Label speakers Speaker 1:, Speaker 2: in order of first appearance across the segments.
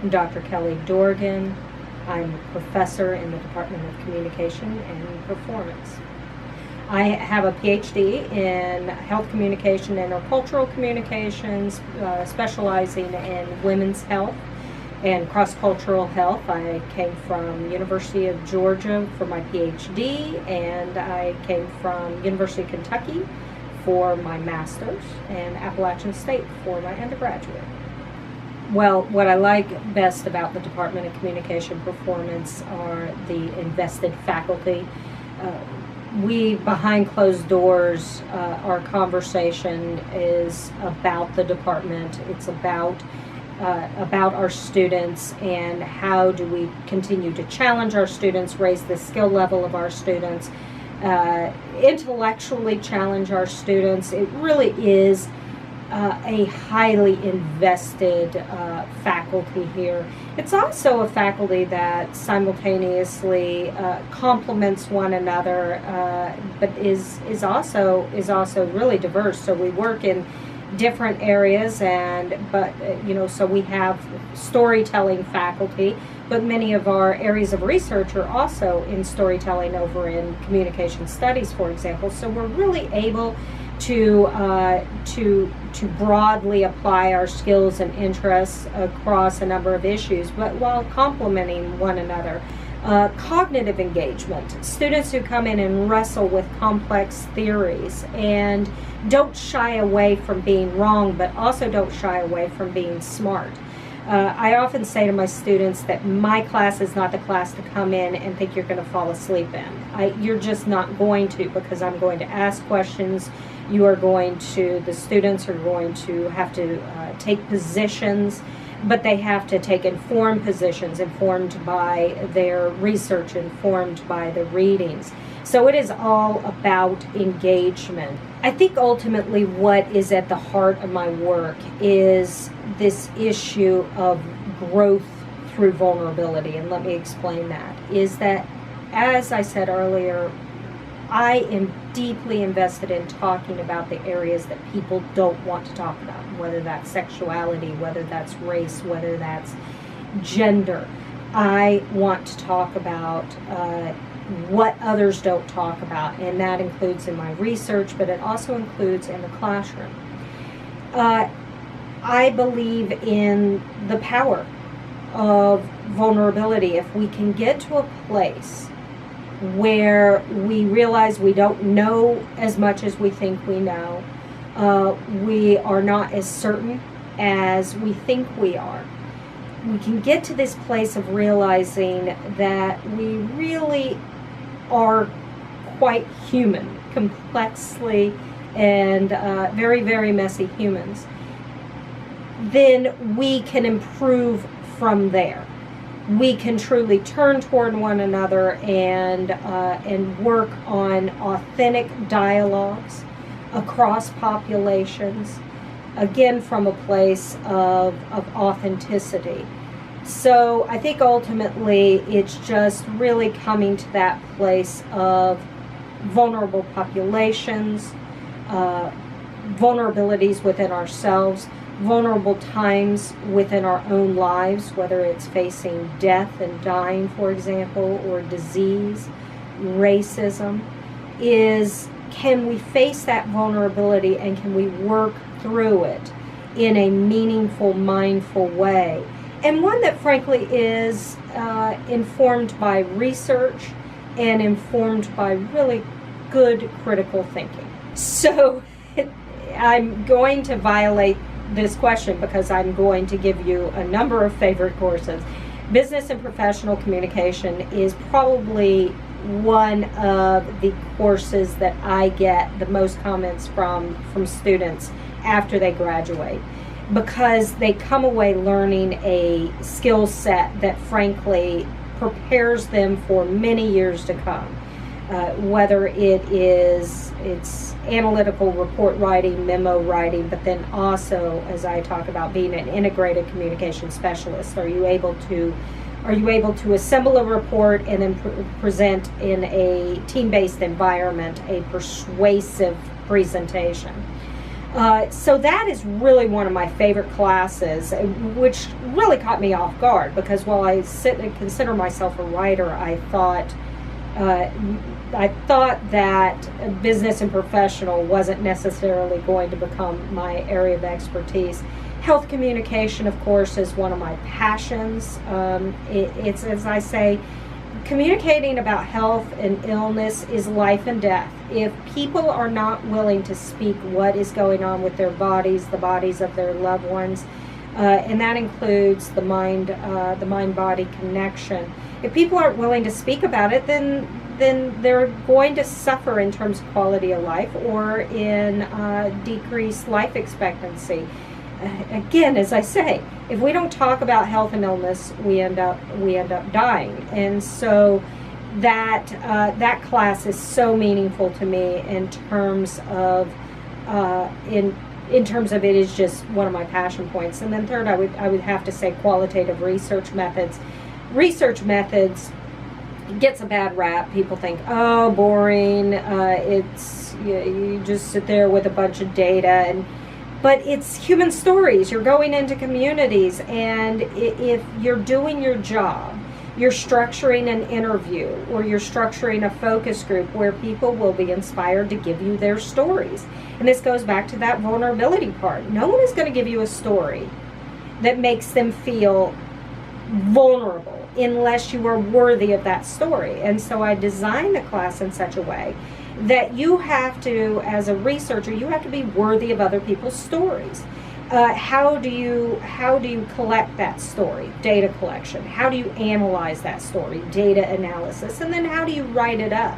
Speaker 1: I'm Dr. Kelly Dorgan. I'm a professor in the Department of Communication and Performance. I have a PhD in health communication and intercultural communications, specializing in women's health and cross-cultural health. I came from University of Georgia for my PhD, and I came from University of Kentucky for my master's, and Appalachian State for my undergraduate. Well, what I like best about the Department of Communication Performance are the invested faculty. We, behind closed doors, our conversation is about the department. It's about our students and how do we continue to challenge our students, raise the skill level of our students, intellectually challenge our students. It really is a highly invested faculty here. It's also a faculty that simultaneously complements one another, but is also really diverse. So we work in different areas, so we have storytelling faculty, but many of our areas of research are also in storytelling over in communication studies, for example. So we're really able to broadly apply our skills and interests across a number of issues, but while complementing one another. Cognitive engagement, students who come in and wrestle with complex theories and don't shy away from being wrong, but also don't shy away from being smart. I often say to my students that my class is not the class to come in and think you're going to fall asleep in. You're just not going to, because I'm going to ask questions. The students are going to have to take positions, but they have to take informed positions, informed by their research, informed by the readings. So it is all about engagement. I think ultimately what is at the heart of my work is this issue of growth through vulnerability, and let me explain that. Is that, as I said earlier, I am deeply invested in talking about the areas that people don't want to talk about, whether that's sexuality, whether that's race, whether that's gender. I want to talk about what others don't talk about, and that includes in my research, but it also includes in the classroom. I believe in the power of vulnerability. If we can get to a place where we realize we don't know as much as we think we know, we are not as certain as we think we are, we can get to this place of realizing that we really are quite human, complexly and very, very messy humans, then we can improve from there. We can truly turn toward one another and work on authentic dialogues across populations, again from a place of authenticity. So I think ultimately it's just really coming to that place of vulnerable populations, vulnerabilities within ourselves, vulnerable times within our own lives, whether it's facing death and dying, for example, or disease, racism, is can we face that vulnerability and can we work through it in a meaningful, mindful way? And one that frankly is informed by research and informed by really good critical thinking. So I'm going to violate this question because I'm going to give you a number of favorite courses. Business and professional communication is probably one of the courses that I get the most comments from students after they graduate, because they come away learning a skill set that frankly prepares them for many years to come. Whether it's analytical report writing, memo writing, but then also, as I talk about, being an integrated communication specialist. Are you able to assemble a report and then present in a team-based environment a persuasive presentation? So that is really one of my favorite classes, which really caught me off guard, because while I sit and consider myself a writer, uh, I thought that business and professional wasn't necessarily going to become my area of expertise. Health communication, of course, is one of my passions. It's, as I say, communicating about health and illness is life and death. If people are not willing to speak what is going on with their bodies, the bodies of their loved ones, and that includes the mind-body connection. If people aren't willing to speak about it, then they're going to suffer in terms of quality of life, or in decreased life expectancy. Again, as I say, if we don't talk about health and illness, we end up dying. And so that class is so meaningful to me in terms of in terms of it is just one of my passion points. And then third, I would have to say qualitative research methods. Research methods gets a bad rap. People think, oh, boring. It's you just sit there with a bunch of data, but it's human stories. You're going into communities, and if you're doing your job, you're structuring an interview, or you're structuring a focus group where people will be inspired to give you their stories. And this goes back to that vulnerability part. No one is going to give you a story that makes them feel vulnerable unless you are worthy of that story. And so I designed the class in such a way that you have to, as a researcher, you have to be worthy of other people's stories. How do you collect that story? Data collection. How do you analyze that story? Data analysis. And then how do you write it up?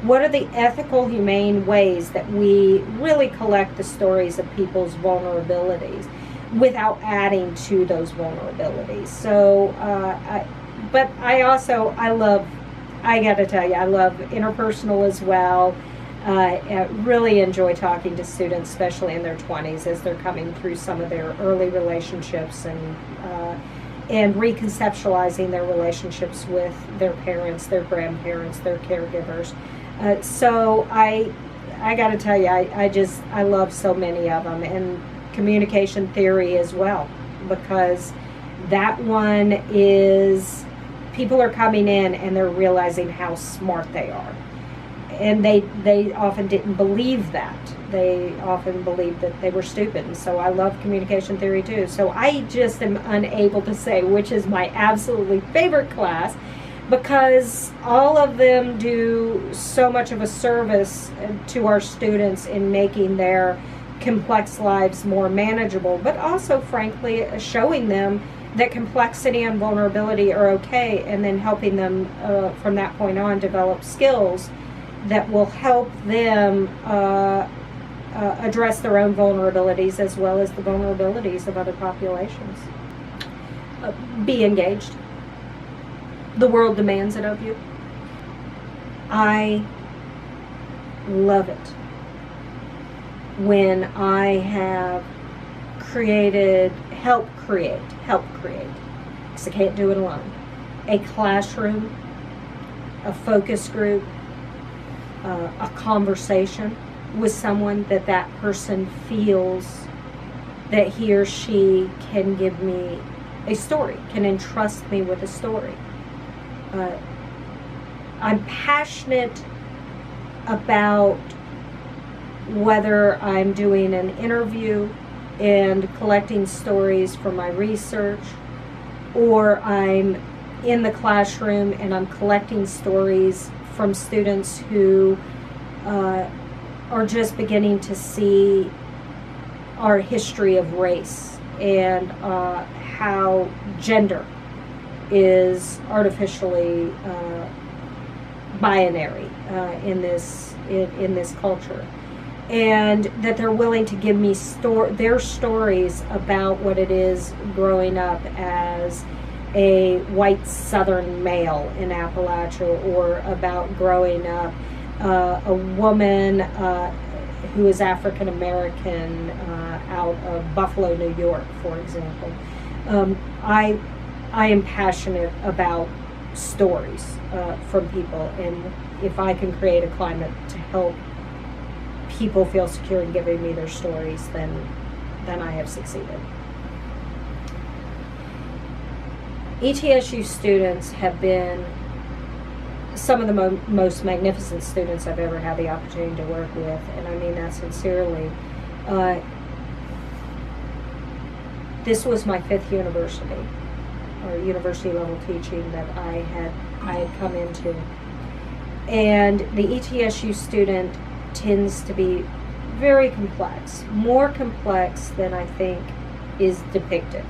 Speaker 1: What are the ethical, humane ways that we really collect the stories of people's vulnerabilities without adding to those vulnerabilities? So, I got to tell you, I love interpersonal as well. I really enjoy talking to students, especially in their 20s, as they're coming through some of their early relationships and reconceptualizing their relationships with their parents, their grandparents, their caregivers. So I got to tell you, I love so many of them, and communication theory as well, because that one is, people are coming in and they're realizing how smart they are. And they often didn't believe that. They often believed that they were stupid. And so I love communication theory too. So I just am unable to say which is my absolutely favorite class, because all of them do so much of a service to our students in making their complex lives more manageable, but also, frankly, showing them that complexity and vulnerability are okay, and then helping them from that point on develop skills that will help them address their own vulnerabilities as well as the vulnerabilities of other populations. Be engaged. The world demands it of you. I love it when I have help create, because I can't do it alone, a classroom, a focus group, a conversation with someone that person feels that he or she can give me a story, can entrust me with a story. I'm passionate about whether I'm doing an interview and collecting stories from my research, or I'm in the classroom and I'm collecting stories from students who are just beginning to see our history of race and how gender is artificially binary in this culture, and that they're willing to give me their stories about what it is growing up as a white Southern male in Appalachia, or about growing up a woman who is African American out of Buffalo, New York, for example. I am passionate about stories from people, and if I can create a climate to help people feel secure in giving me their stories, then I have succeeded. ETSU students have been some of the most magnificent students I've ever had the opportunity to work with, and I mean that sincerely. This was my 5th university, or university level teaching that I had come into. And the ETSU student tends to be very complex, more complex than I think is depicted.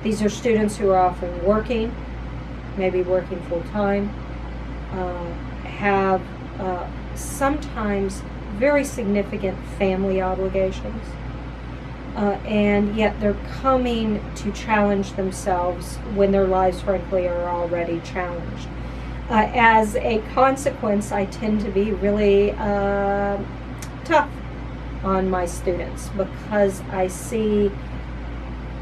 Speaker 1: These are students who are often working, maybe working full-time, have sometimes very significant family obligations, and yet they're coming to challenge themselves when their lives, frankly, are already challenged. As a consequence, I tend to be really tough on my students because I see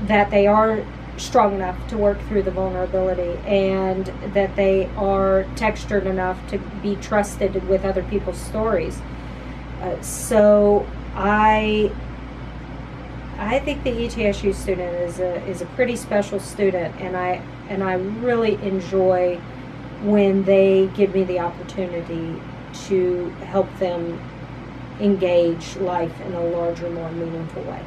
Speaker 1: that they are strong enough to work through the vulnerability, and that they are textured enough to be trusted with other people's stories. So I think the ETSU student is a pretty special student, and I really enjoy when they give me the opportunity to help them engage life in a larger, more meaningful way.